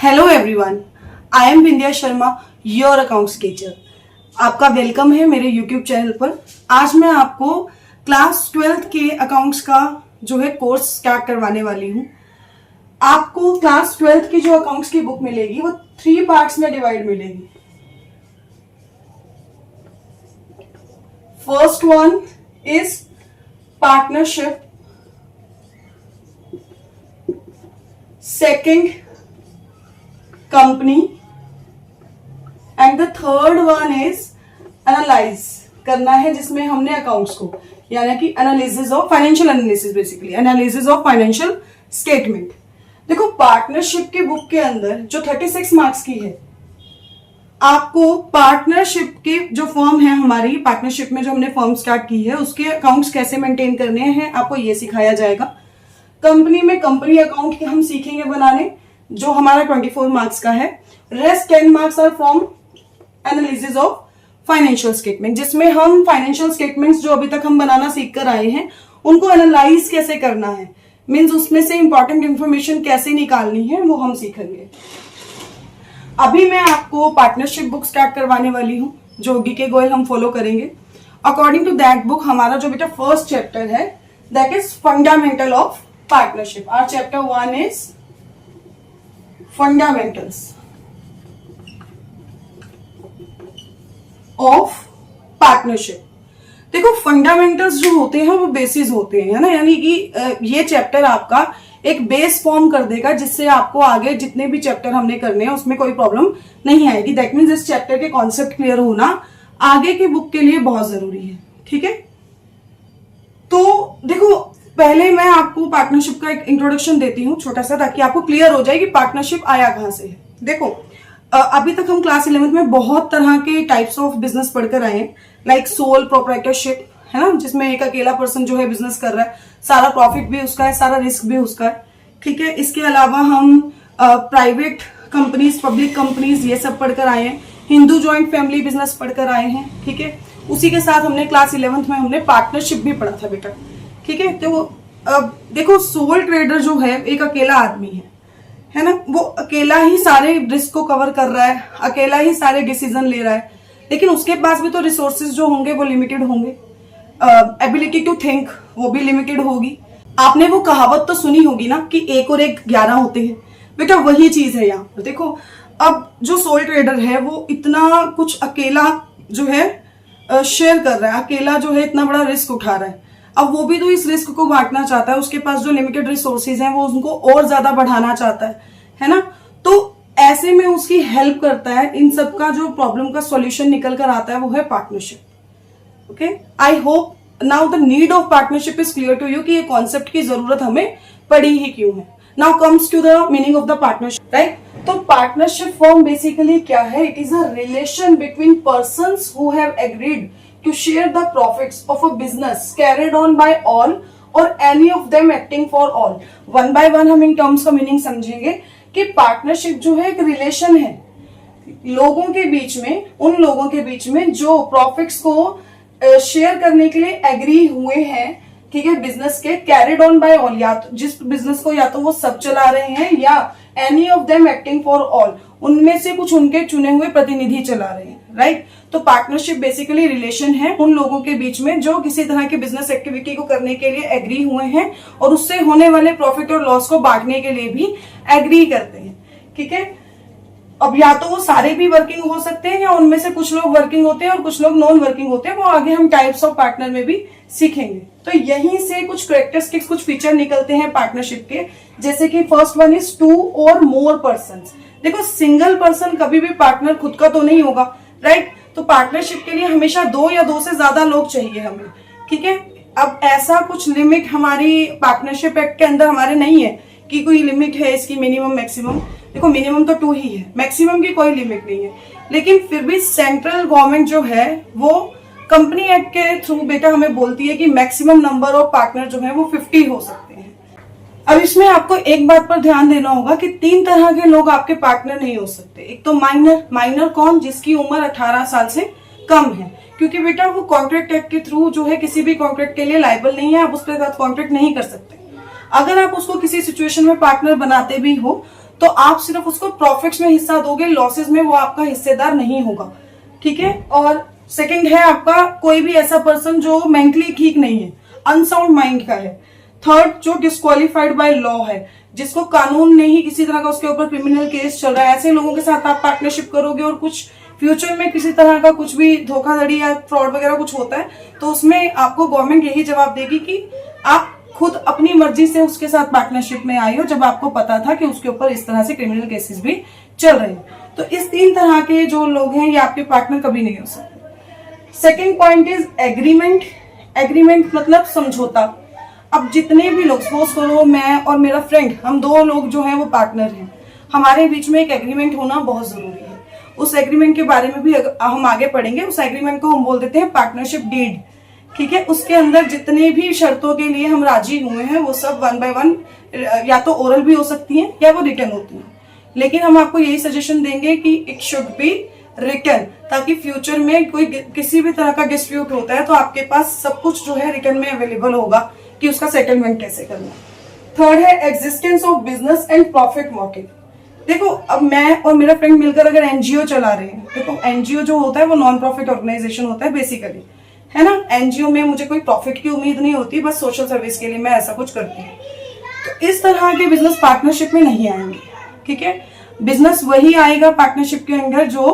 Hello everyone, I am Vindhya Sharma, your accounts teacher. आपका welcome है मेरे यूट्यूब चैनल पर। आज मैं आपको क्लास 12th के अकाउंट्स का जो है कोर्स स्टार्ट करवाने वाली हूँ। आपको क्लास 12th की जो अकाउंट्स की बुक मिलेगी वो 3 पार्ट्स में डिवाइड मिलेगी। First one is partnership, second company and the third one is analyse करना है, जिसमें हमने अकाउंट्स को यानी कि analysis of financial analysis, basically analysis of financial statement. देखो, पार्टनरशिप की बुक के अंदर जो 36 मार्क्स की है, आपको पार्टनरशिप की जो फर्म है हमारी, पार्टनरशिप में जो हमने फर्म स्टार्ट की है उसके अकाउंट्स कैसे मेंटेन करने हैं आपको ये सिखाया जाएगा। कंपनी में कंपनी अकाउंट के हम सीखेंगे बनाने, जो हमारा 24 मार्क्स का है। Rest 10 marks are from analysis of financial statement, जिसमें हम फाइनेंशियल स्टेटमेंट्स जो अभी तक हम बनाना सीख कर आए हैं उनको एनालाइज कैसे करना है, मीन्स उसमें से इंपॉर्टेंट इंफॉर्मेशन कैसे निकालनी है वो हम सीखेंगे। अभी मैं आपको पार्टनरशिप बुक स्टार्ट करवाने वाली हूँ, जो डीके गोयल हम फॉलो करेंगे। अकॉर्डिंग टू दैट बुक हमारा जो बेटा फर्स्ट चैप्टर है that is fundamental of partnership. Our chapter 1 is fundamentals of partnership. देखो, फंडामेंटल्स जो होते हैं वो बेसिस होते हैं, है ना, यानी कि ये चैप्टर आपका एक बेस फॉर्म कर देगा जिससे आपको आगे जितने भी चैप्टर हमने करने हैं उसमें कोई प्रॉब्लम नहीं आएगी। दैट मीन्स इस चैप्टर के कॉन्सेप्ट क्लियर होना आगे की बुक के लिए बहुत जरूरी है। ठीक है, तो देखो, पहले मैं आपको पार्टनरशिप का एक इंट्रोडक्शन देती हूँ छोटा सा, ताकि आपको क्लियर हो जाए कि पार्टनरशिप आया कहां से है। देखो, अभी तक हम क्लास 11th में बहुत तरह के टाइप्स ऑफ बिजनेस पढ़कर आए हैं, लाइक सोल प्रोप्राइटरशिप, है ना, जिसमें एक अकेला पर्सन जो है बिजनेस कर रहा है, सारा प्रॉफिट भी उसका है, सारा रिस्क भी उसका है। ठीक है, इसके अलावा हम प्राइवेट कंपनीज, पब्लिक कंपनीज, ये सब पढ़कर आए हैं। हिंदू ज्वाइंट फैमिली बिजनेस पढ़कर आए हैं। ठीक है, उसी के साथ हमने क्लास 11th में हमने पार्टनरशिप भी पढ़ा था बेटा। ठीक है, तो देखो, सोल ट्रेडर जो है एक अकेला आदमी है ना, वो अकेला ही सारे रिस्क को कवर कर रहा है, अकेला ही सारे डिसीजन ले रहा है, लेकिन उसके पास भी तो रिसोर्सेज जो होंगे वो लिमिटेड होंगे, एबिलिटी टू थिंक वो भी लिमिटेड होगी। आपने वो कहावत तो सुनी होगी ना कि 1 और 1 11 होते हैं, बेटा वही चीज है यहाँ पर। देखो, अब जो सोल ट्रेडर है वो इतना कुछ अकेला जो है शेयर कर रहा है, अकेला जो है इतना बड़ा रिस्क उठा रहा है। अब वो भी तो इस रिस्क को बांटना चाहता है, उसके पास जो लिमिटेड रिसोर्सेज हैं वो उनको और ज्यादा बढ़ाना चाहता है ना, तो ऐसे में उसकी हेल्प करता है। इन सब का जो प्रॉब्लम का सॉल्यूशन निकल कर आता है वो है partnership. Okay, I hope now the need of partnership is clear to you, कि ये कॉन्सेप्ट की जरूरत हमें पड़ी ही क्यों है। Now comes to the meaning of the partnership, right. तो पार्टनरशिप फॉर्म बेसिकली क्या है? It is a relation between persons who have agreed to share the profits of a business carried on by all or any of them acting for all। One by one हम in terms का meaning समझेंगे कि partnership जो है एक relation है लोगों के बीच में, उन लोगों के बीच में जो प्रॉफिट्स को शेयर करने के लिए एग्री हुए हैं। ठीक है, बिजनेस के कैरिड ऑन बाय ऑल, या तो जिस बिजनेस को या तो वो सब चला रहे हैं या any of them acting for all, उनमें से कुछ उनके चुने हुए प्रतिनिधि चला रहे हैं, राइट। तो पार्टनरशिप बेसिकली रिलेशन है उन लोगों के बीच में जो किसी तरह की बिजनेस एक्टिविटी को करने के लिए एग्री हुए हैं और उससे होने वाले प्रॉफिट और लॉस को बांटने के लिए भी एग्री करते हैं। ठीक है, अब या तो वो सारे भी वर्किंग हो सकते हैं या उनमें से कुछ लोग वर्किंग होते हैं और कुछ लोग नॉन वर्किंग होते हैं, वो आगे हम टाइप्स ऑफ पार्टनर में भी सीखेंगे। तो यहीं से कुछ कैरेक्टरिस्टिक्स, कुछ फीचर निकलते हैं पार्टनरशिप के, जैसे कि फर्स्ट वन इज 2 और मोर पर्संस। देखो, सिंगल पर्सन कभी भी पार्टनर खुद का तो नहीं होगा, राइट। तो पार्टनरशिप के लिए हमेशा 2 या 2 से ज्यादा लोग चाहिए हमें। ठीक है, अब ऐसा कुछ लिमिट हमारी पार्टनरशिप एक्ट के अंदर हमारे नहीं है कि कोई लिमिट है इसकी मिनिमम मैक्सिमम। देखो, मिनिमम तो 2 ही है, मैक्सिमम की कोई लिमिट नहीं है, लेकिन फिर भी सेंट्रल गवर्नमेंट जो है वो कंपनी एक्ट के थ्रू बेटा हमें बोलती है कि मैक्सिमम नंबर ऑफ पार्टनर जो है वो 50 हो सकते हैं। अब इसमें आपको एक बात पर ध्यान देना होगा कि 3 तरह के लोग आपके पार्टनर नहीं हो सकते। एक तो माइनर कौन? जिसकी उम्र 18 साल से कम है, क्योंकि बेटा वो कॉन्ट्रैक्ट एक्ट के थ्रू जो है किसी भी कॉन्ट्रैक्ट के लिए लायबल नहीं है, आप उसके साथ कॉन्ट्रैक्ट नहीं कर सकते। अगर आप उसको किसी सिचुएशन में पार्टनर बनाते भी हो तो आप सिर्फ उसको प्रॉफिट्स में हिस्सा दोगे, लॉसेस में वो आपका हिस्सेदार नहीं होगा। ठीक है। और सेकंड है आपका कोई भी ऐसा पर्सन जो मेंटली ठीक नहीं है, अनसाउंड माइंड का है। थर्ड, जो डिस्क्वालिफाइड बाय लॉ है, जिसको कानून ने ही किसी तरह का उसके ऊपर क्रिमिनल केस चल रहा है, ऐसे लोगों के साथ आप पार्टनरशिप करोगे और कुछ फ्यूचर में किसी तरह का कुछ भी धोखाधड़ी या फ्रॉड वगैरह कुछ होता है तो उसमें आपको गवर्नमेंट यही जवाब देगी कि आप खुद अपनी मर्जी से उसके साथ पार्टनरशिप में आई हो, जब आपको पता था कि उसके ऊपर इस तरह से क्रिमिनल केसेस भी चल रहे हैं। तो इस 3 तरह के जो लोग हैं ये आपके पार्टनर कभी नहीं हो सकते। Second point is agreement. Agreement मतलब समझौता। अब जितने भी लोग, सपोज करो मैं और मेरा फ्रेंड, हम 2 लोग जो हैं वो पार्टनर हैं, हमारे बीच में एक एग्रीमेंट होना बहुत जरूरी है। उस एग्रीमेंट के बारे में भी हम आगे पढ़ेंगे। उस एग्रीमेंट को हम बोल देते हैं पार्टनरशिप डीड। ठीक है। उसके अंदर जितने भी शर्तों के लिए हम राजी हुए हैं वो सब 1 by 1 या तो ओरल भी हो सकती हैं या वो रिटर्न होती हैं, लेकिन हम आपको यही सजेशन देंगे कि इट शुड बी रिटर्न, ताकि फ्यूचर में कोई किसी भी तरह का डिस्प्यूट होता है तो आपके पास सब कुछ जो है रिटर्न में अवेलेबल होगा कि उसका सेटलमेंट कैसे करना। थर्ड है existence of business and profit motive. देखो अब मैं और मेरा फ्रेंड मिलकर अगर एनजीओ चला रहे हैं, देखो एनजीओ जो होता है वो नॉन प्रॉफिट ऑर्गेनाइजेशन होता है बेसिकली, है ना। एनजीओ में मुझे कोई प्रॉफिट की उम्मीद नहीं होती, बस सोशल सर्विस के लिए मैं ऐसा कुछ करती हूँ। तो इस तरह के बिजनेस पार्टनरशिप में नहीं आएंगे। ठीक है। बिजनेस वही आएगा पार्टनरशिप के अंदर जो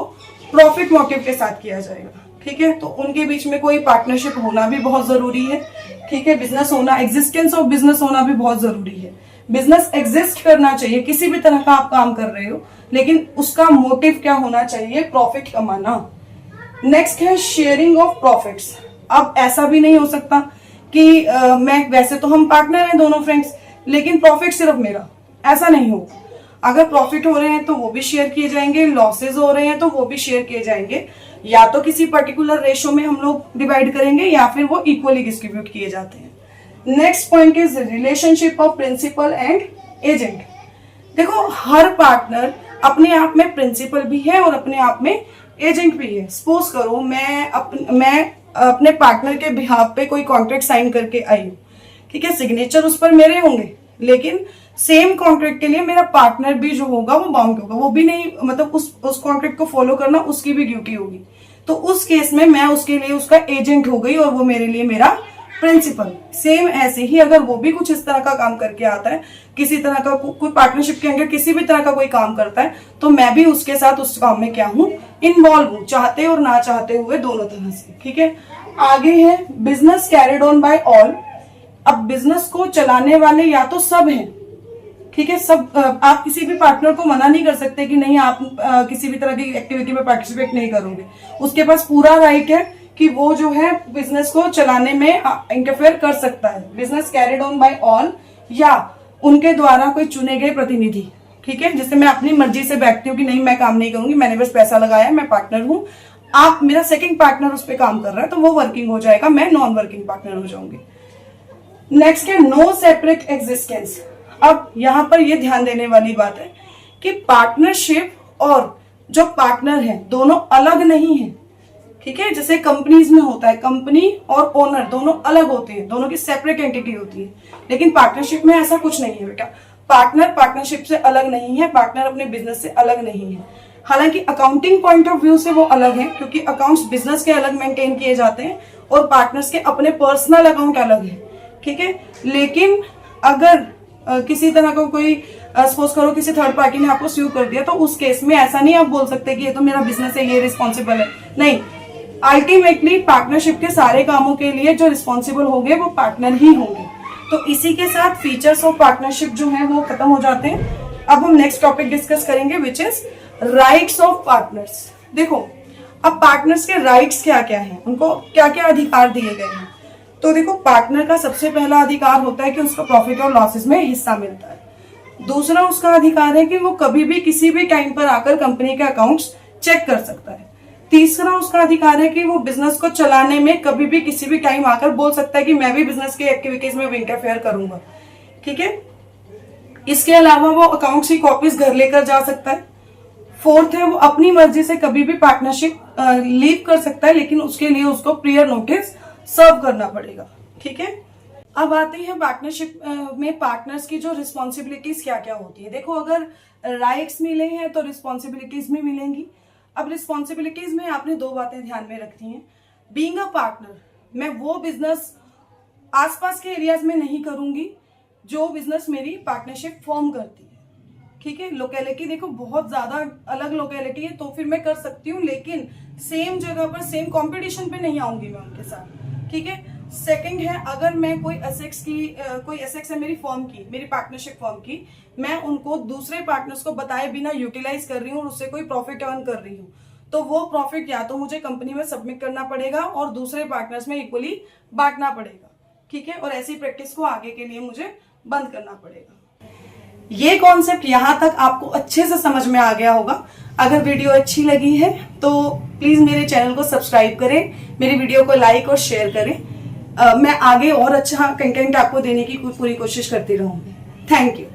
प्रॉफिट मोटिव के साथ किया जाएगा। ठीक है। तो उनके बीच में कोई पार्टनरशिप होना भी बहुत जरूरी है। ठीक है। बिजनेस होना, एग्जिस्टेंस ऑफ बिजनेस होना भी बहुत जरूरी है। बिजनेस एग्जिस्ट करना चाहिए, किसी भी तरह का आप काम कर रहे हो, लेकिन उसका मोटिव क्या होना चाहिए? प्रॉफिट कमाना। नेक्स्ट है शेयरिंग ऑफ प्रॉफिट्स। अब ऐसा भी नहीं हो सकता कि मैं, वैसे तो हम पार्टनर हैं दोनों फ्रेंड्स, लेकिन प्रॉफिट सिर्फ मेरा, ऐसा नहीं होगा। अगर प्रॉफिट हो रहे हैं तो वो भी शेयर किए जाएंगे, लॉसेज हो रहे हैं तो वो भी शेयर किए जाएंगे। या तो किसी पर्टिकुलर रेशो में हम लोग डिवाइड करेंगे या फिर वो इक्वली डिस्ट्रीब्यूट किए जाते हैं। Next point is relationship of principal and agent. देखो हर पार्टनर अपने आप में प्रिंसिपल भी है और अपने आप में एजेंट भी है। सपोज करो मैं अपने पार्टनर के बिहाफ पे कोई कॉन्ट्रैक्ट साइन करके आई हूँ, ठीक है, सिग्नेचर उस पर मेरे होंगे, लेकिन सेम कॉन्ट्रैक्ट के लिए मेरा पार्टनर भी जो होगा वो बाउंड होगा, वो भी नहीं, मतलब उस कॉन्ट्रैक्ट को फॉलो करना उसकी भी ड्यूटी होगी। तो उस केस में मैं उसके लिए उसका एजेंट हो गई और वो मेरे लिए मेरा प्रिंसिपल। सेम ऐसे ही अगर वो भी कुछ इस तरह का काम करके आता है, किसी तरह का कोई पार्टनरशिप के अंदर किसी भी तरह का कोई काम करता है, तो मैं भी उसके साथ उस काम में क्या हूँ, इन्वॉल्व हूँ, चाहते और ना चाहते हुए दोनों तरह से। ठीक है। आगे है business carried on by all. अब बिजनेस को चलाने वाले या तो सब हैं, ठीक है, सब। आप किसी भी पार्टनर को मना नहीं कर सकते कि नहीं आप किसी भी तरह की एक्टिविटी में पार्टिसिपेट नहीं करोगे। उसके पास पूरा राइट है कि वो जो है बिजनेस को चलाने में इंटरफेयर कर सकता है। Business carried on by all या उनके द्वारा कोई चुने गए प्रतिनिधि, ठीक है, जिससे मैं अपनी मर्जी से बैठती हूँ कि नहीं मैं काम नहीं करूंगी, मैंने बस पैसा लगाया, मैं पार्टनर हूँ, आप मेरा सेकंड पार्टनर उस पर काम कर रहा है, तो वो वर्किंग हो जाएगा, मैं नॉन वर्किंग पार्टनर हो जाऊंगी। नेक्स्ट है नो सेपरेट एग्जिस्टेंस। अब यहां पर ये ध्यान देने वाली बात है कि पार्टनरशिप और जो पार्टनर है दोनों अलग नहीं है। ठीक है। जैसे कंपनीज में होता है, कंपनी और ओनर दोनों अलग होते हैं, दोनों की सेपरेट एंटिटी होती है, लेकिन पार्टनरशिप में ऐसा कुछ नहीं है बेटा। पार्टनर पार्टनरशिप से अलग नहीं है, पार्टनर अपने बिजनेस से अलग नहीं है। हालांकि अकाउंटिंग पॉइंट ऑफ व्यू से वो अलग है, क्योंकि अकाउंट्स बिजनेस के अलग मेंटेन किए जाते हैं और पार्टनर्स के अपने पर्सनल अकाउंट अलग है। ठीक है। लेकिन अगर किसी तरह का कोई सपोज करो किसी थर्ड पार्टी ने आपको स्यू कर दिया, तो उस केस में ऐसा नहीं आप बोल सकते कि ये तो मेरा बिजनेस है, ये रिस्पॉन्सिबल है। नहीं, अल्टीमेटली पार्टनरशिप के सारे कामों के लिए जो रिस्पॉन्सिबल होंगे वो पार्टनर ही होंगे। तो इसी के साथ फीचर्स ऑफ पार्टनरशिप जो है वो खत्म हो जाते हैं। अब हम नेक्स्ट टॉपिक डिस्कस करेंगे which is rights of partners. देखो अब पार्टनर्स के राइट्स क्या क्या हैं, उनको क्या क्या अधिकार दिए गए हैं। तो देखो पार्टनर का सबसे पहला अधिकार होता है कि उसका प्रॉफिट और लॉसेस में हिस्सा मिलता है। दूसरा उसका अधिकार है कि वो कभी भी किसी भी टाइम पर आकर कंपनी के अकाउंट्स चेक कर सकता है। तीसरा उसका अधिकार है कि वो बिजनेस को चलाने में कभी भी किसी भी टाइम आकर बोल सकता है कि मैं भी बिजनेस के एक्टिविटीज में इंटरफेयर करूंगा। ठीक है। इसके अलावा वो अकाउंट्स की कॉपीज घर लेकर जा सकता है। फोर्थ है वो अपनी मर्जी से कभी भी पार्टनरशिप लीव कर सकता है, लेकिन उसके लिए उसको प्रियर नोटिस सर्व करना पड़ेगा। ठीक है। अब आते हैं पार्टनरशिप में पार्टनर्स की जो रिस्पॉन्सिबिलिटीज क्या क्या होती है। देखो अगर राइट्स मिले हैं तो रिस्पॉन्सिबिलिटीज भी मिलेंगी। अब रिस्पॉन्सिबिलिटीज में आपने दो बातें ध्यान में रखनी है। बीइंग अ पार्टनर, मैं वो बिजनेस आसपास के एरियाज में नहीं करूंगी जो बिजनेस मेरी पार्टनरशिप फॉर्म करती है। ठीक है, लोकेलिटी देखो बहुत ज्यादा अलग लोकेलिटी है तो फिर मैं कर सकती हूँ, लेकिन सेम जगह पर सेम कंपटीशन पे नहीं आऊंगी मैं उनके साथ। ठीक है। सेकंड है, अगर मैं कोई एसेट्स है मेरी फर्म की, मेरी पार्टनरशिप फर्म की, मैं उनको दूसरे पार्टनर्स को बताए बिना यूटिलाइज कर रही हूँ और उससे कोई प्रॉफिट अर्न कर रही हूँ, तो वो प्रॉफिट या तो मुझे कंपनी में सबमिट करना पड़ेगा और दूसरे पार्टनर्स में इक्वली बांटना पड़ेगा। ठीक है, और ऐसी प्रैक्टिस को आगे के लिए मुझे बंद करना पड़ेगा। ये कॉन्सेप्ट यहां तक आपको अच्छे से समझ में आ गया होगा। अगर वीडियो अच्छी लगी है तो प्लीज मेरे चैनल को सब्सक्राइब करें, मेरी वीडियो को लाइक और शेयर करें। मैं आगे और अच्छा कंटेंट आपको देने की पूरी कोशिश करती रहूंगी। Thank you.